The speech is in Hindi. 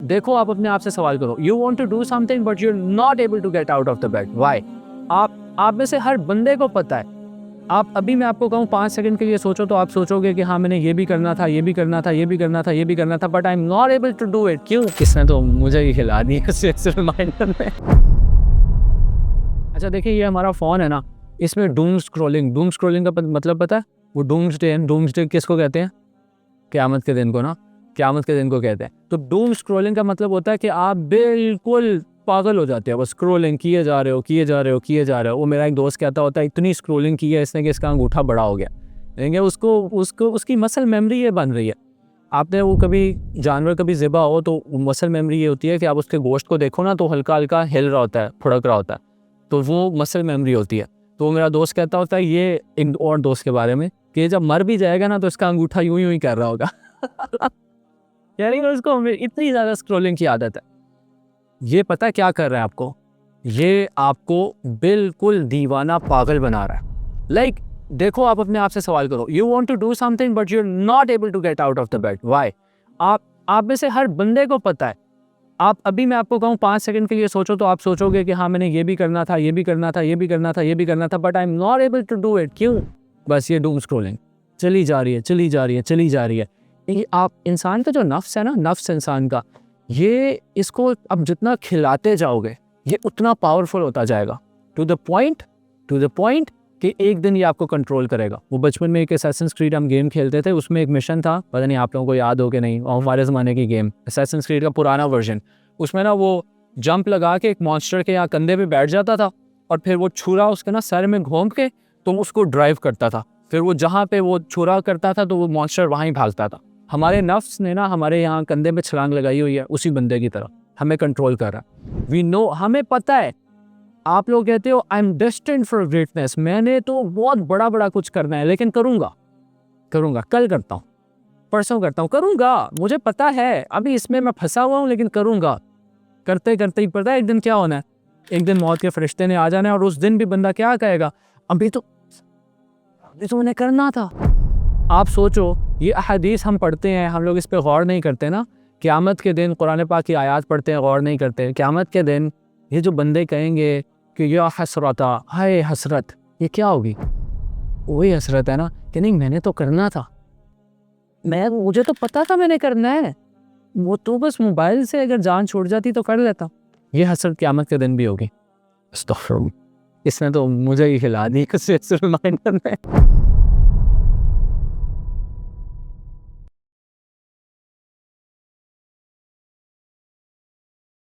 देखो आप अपने आप से सवाल करो, you want to do something but you are not able to get out of the bed, why? आप में से हर बंदे को पता है। आप अभी मैं आपको कहूँ 5 सेकंड के लिए सोचो तो आप सोचोगे कि हाँ मैंने ये भी करना था, ये भी करना था, ये भी करना था, ये भी करना था, but I am not able to do it. क्यों? किसने तो मुझे ही खिला दी रिमाइंडर में। अच्छा देखिए, ये हमारा फ़ोन है ना, इसमें डूम स्क्रॉलिंग का मतलब पता है? वो डूम्सडे किसको कहते हैं? क़यामत के दिन को ना, क़यामत के दिन को कहते हैं। तो डूम स्क्रॉलिंग का मतलब होता है कि आप बिल्कुल पागल हो जाते हैं, बस स्क्रॉलिंग किए जा रहे हो। वो मेरा एक दोस्त कहता होता है, इतनी स्क्रॉलिंग की है इसने कि इसका अंगूठा बड़ा हो गया। देखेंगे उसको उसकी मसल मेमोरी ये बन रही है। आपने वो कभी जानवर कभी ज़िबा हो तो मसल मेमोरी ये होती है कि आप उसके गोश्त को देखो ना तो हल्का हल्का हिल रहा होता है, फुड़क रहा होता है, तो वो मसल मेमोरी होती है। तो मेरा दोस्त कहता होता है ये एक और दोस्त के बारे में कि जब मर भी जाएगा ना तो इसका अंगूठा यूं ही कर रहा होगा। यानी उसको इतनी ज़्यादा स्क्रॉलिंग की आदत है। ये पता है क्या कर रहा है आपको? ये आपको बिल्कुल दीवाना पागल बना रहा है। लाइक देखो आप अपने आप से सवाल करो, you want to do something but you are not able to get out of the bed, why? आप में से हर बंदे को पता है। आप अभी मैं आपको कहूँ 5 सेकंड के लिए सोचो तो आप सोचोगे कि हाँ मैंने ये भी करना था, ये भी करना था, ये भी करना था, ये भी करना था, but I am not able to do it. क्यों? बस ये डूम स्क्रॉलिंग चली जा रही है। ये आप इंसान का जो नफ्स है ना, नफ्स इंसान का, ये इसको अब जितना खिलाते जाओगे ये उतना पावरफुल होता जाएगा, टू द पॉइंट कि एक दिन ये आपको कंट्रोल करेगा। वो बचपन में एक असैसिन्स क्रीड हम गेम खेलते थे, उसमें एक मिशन था, पता नहीं आप लोगों को याद हो कि नहीं, और हमारे ज़माने की गेम असैसिन्स क्रीड का पुराना वर्जन। उसमें ना वो जंप लगा के एक मॉन्स्टर के यहाँ कंधे पे बैठ जाता था और फिर वो छुरा उसके ना सर में घोंप के तो उसको ड्राइव करता था। फिर वो जहाँ पे वो छुरा करता था तो वो मॉन्स्टर वहाँ ही भागता था। हमारे नफ्स ने ना हमारे यहाँ कंधे पे छलांग लगाई हुई है, उसी बंदे की तरह हमें कंट्रोल कर रहा है। वी नो, हमें पता है। आप लोग कहते हो I am destined for greatness, मैंने तो बहुत बड़ा कुछ करना है, लेकिन करूँगा, कल करता हूँ, परसों करता हूँ, करूँगा, मुझे पता है अभी इसमें मैं फंसा हुआ हूँ, लेकिन करूँगा। करते ही पता है एक दिन क्या होना है? एक दिन मौत के फरिश्ते ने आ जाना है और उस दिन भी बंदा क्या कहेगा? अभी तो उन्हें करना था। आप सोचो, ये अहादीस हम पढ़ते हैं, हम लोग इस पे गौर नहीं करते ना। क़यामत के दिन कुरान पाक की आयत पढ़ते हैं, गौर नहीं करते। क़यामत के दिन ये जो बंदे कहेंगे कि या हसरता, हाय हसरत, ये क्या होगी? वही हसरत है ना कि नहीं मैंने तो करना था, मुझे तो पता था मैंने करना है, वो तो बस मोबाइल से अगर जान छोड़ जाती तो कर लेता। ये हसरत क़यामत के दिन भी होगी। अस्तग़फिरुल्लाह, इसने तो मुझे ही खिला दी रिमाइंडर में।